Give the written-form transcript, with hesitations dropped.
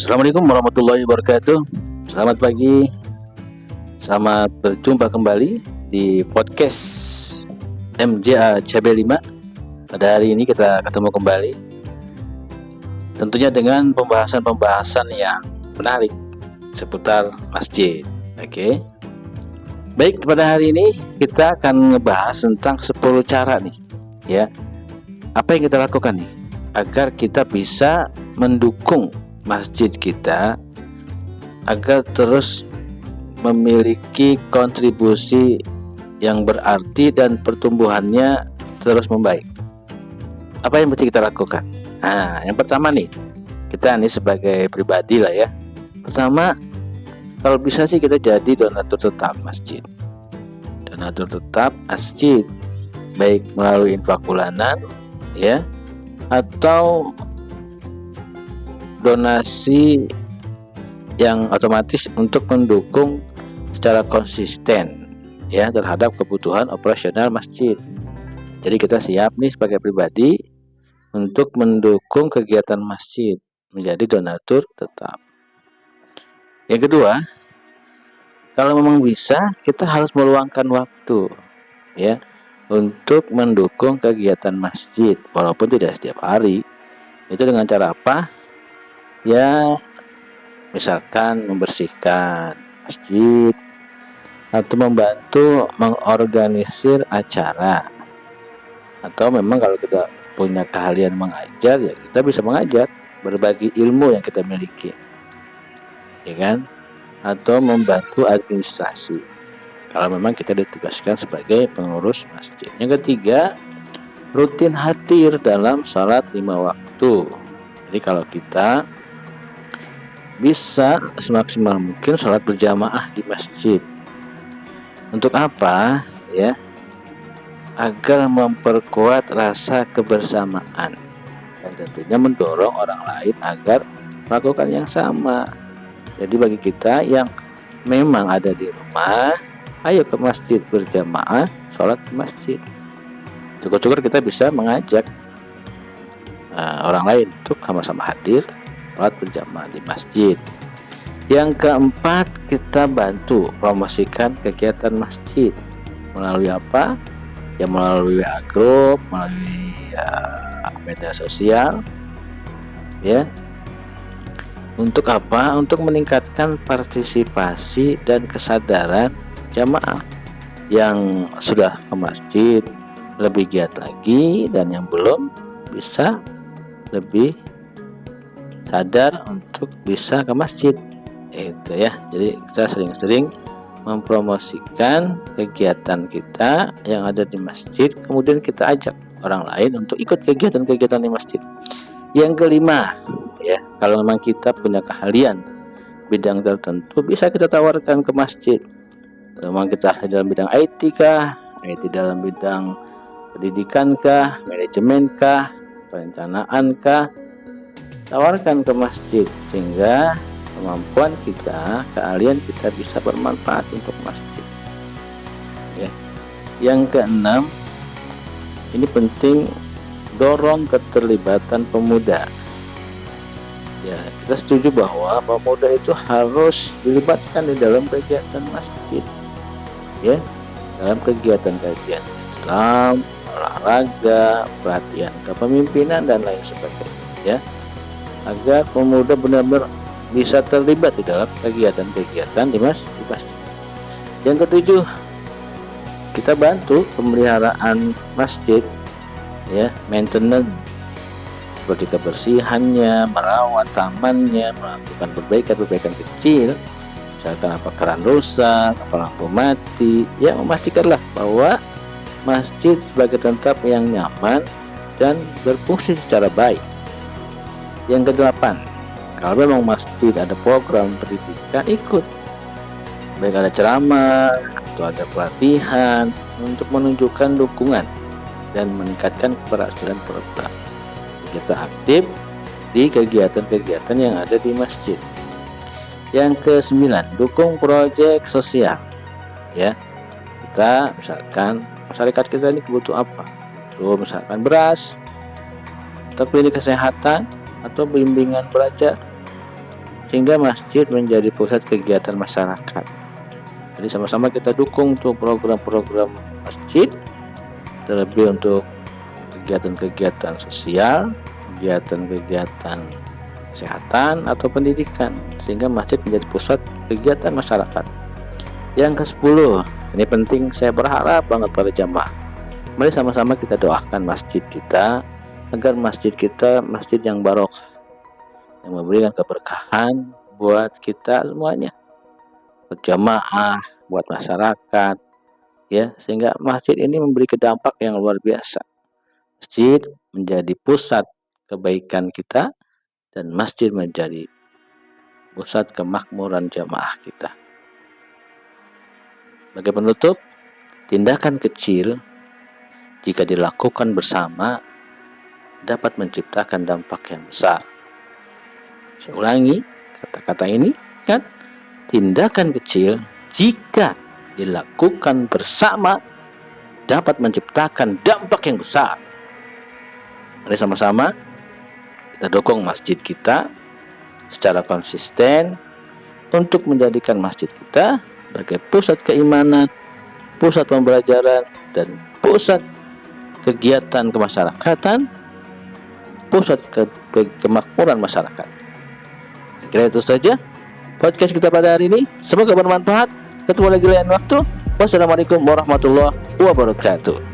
Assalamualaikum warahmatullahi wabarakatuh. Selamat pagi, selamat berjumpa kembali di podcast MJA CB5. Pada hari ini kita ketemu kembali, tentunya dengan pembahasan-pembahasan yang menarik seputar masjid. Oke. Baik, pada hari ini kita akan ngebahas tentang 10 cara nih, ya. Apa yang kita lakukan nih agar kita bisa mendukung masjid kita agar terus memiliki kontribusi yang berarti dan pertumbuhannya terus membaik. Apa yang mesti kita lakukan? Nah, yang pertama nih, kita nih sebagai pribadi lah ya. Pertama, kalau bisa sih kita jadi donatur tetap masjid. Donatur tetap masjid, baik melalui infak bulanan ya, atau donasi yang otomatis untuk mendukung secara konsisten ya terhadap kebutuhan operasional masjid. Jadi kita siap nih sebagai pribadi untuk mendukung kegiatan masjid menjadi donatur tetap. Yang kedua, kalau memang bisa kita harus meluangkan waktu ya untuk mendukung kegiatan masjid walaupun tidak setiap hari. Itu dengan cara apa? Ya, misalkan membersihkan masjid atau membantu mengorganisir acara, atau memang kalau kita punya keahlian mengajar ya kita bisa mengajar, berbagi ilmu yang kita miliki, ya kan? Atau membantu administrasi kalau memang kita ditugaskan sebagai pengurus masjid. Yang ketiga, rutin hadir dalam salat 5 waktu. Jadi kalau kita bisa semaksimal mungkin sholat berjamaah di masjid. Untuk apa? Ya, agar memperkuat rasa kebersamaan dan tentunya mendorong orang lain agar melakukan yang sama. Jadi bagi kita yang memang ada di rumah, ayo ke masjid berjamaah, sholat di masjid. Syukur-syukur kita bisa mengajak orang lain untuk sama-sama hadir sholat berjamaah di masjid. Yang keempat, kita bantu promosikan kegiatan masjid melalui apa? Ya melalui WA group, melalui media sosial, ya. Untuk apa? Untuk meningkatkan partisipasi dan kesadaran jamaah yang sudah ke masjid lebih giat lagi, dan yang belum bisa lebih sadar untuk bisa ke masjid itu ya. Jadi kita sering-sering mempromosikan kegiatan kita yang ada di masjid, kemudian kita ajak orang lain untuk ikut kegiatan-kegiatan di masjid. Yang kelima ya, kalau memang kita punya keahlian bidang tertentu bisa kita tawarkan ke masjid. Kalau memang kita dalam bidang IT kah, IT dalam bidang pendidikan kah, manajemen kah, perencanaan kah, tawarkan ke masjid sehingga kemampuan kita, keahlian kita bisa bermanfaat untuk masjid. Ya. Yang keenam, ini penting, dorong keterlibatan pemuda. Ya, kita setuju bahwa pemuda itu harus dilibatkan di dalam kegiatan masjid. Ya, dalam kegiatan-kegiatan Islam, olahraga, pelatihan kepemimpinan dan lain sebagainya. Ya. Agar pemuda benar-benar bisa terlibat di dalam kegiatan-kegiatan di masjid. Yang ketujuh, kita bantu pemeliharaan masjid ya, maintenance seperti kebersihannya, merawat tamannya, melakukan perbaikan kecil, misalkan apa keran rusak, apa lampu mati, ya memastikanlah bahwa masjid sebagai tempat yang nyaman dan berfungsi secara baik. Yang kedelapan, kalau memang masjid ada program pendidikan, ikut, baik ada ceramah atau ada pelatihan untuk menunjukkan dukungan dan meningkatkan keberhasilan program. Kita aktif di kegiatan-kegiatan yang ada di masjid. Yang ke-9, dukung proyek sosial. Ya, kita misalkan masyarakat kita ini kebutuhan apa? Tuh misalkan beras, atau klinik kesehatan, atau bimbingan belajar, sehingga masjid menjadi pusat kegiatan masyarakat. Jadi sama-sama kita dukung untuk program-program masjid, terlebih untuk kegiatan-kegiatan sosial, kegiatan-kegiatan kesehatan atau pendidikan, sehingga masjid menjadi pusat kegiatan masyarakat. Yang ke-10, ini penting, saya berharap banget para jamaah, mari sama-sama kita doakan masjid kita agar masjid kita masjid yang barokah, yang memberikan keberkahan buat kita semuanya, buat jamaah, buat masyarakat, ya, sehingga masjid ini memberi dampak yang luar biasa. Masjid menjadi pusat kebaikan kita dan masjid menjadi pusat kemakmuran jamaah kita. Sebagai penutup, tindakan kecil jika dilakukan bersama dapat menciptakan dampak yang besar. Saya ulangi kata-kata ini, kan? Tindakan kecil jika dilakukan bersama dapat menciptakan dampak yang besar. Mari sama-sama kita dukung masjid kita secara konsisten untuk menjadikan masjid kita sebagai pusat keimanan, pusat pembelajaran, dan pusat kegiatan kemasyarakatan, pusat kemakmuran masyarakat. Saya kira itu saja podcast kita pada hari ini. Semoga bermanfaat. Ketemu lagi lain waktu. Wassalamualaikum warahmatullahi wabarakatuh.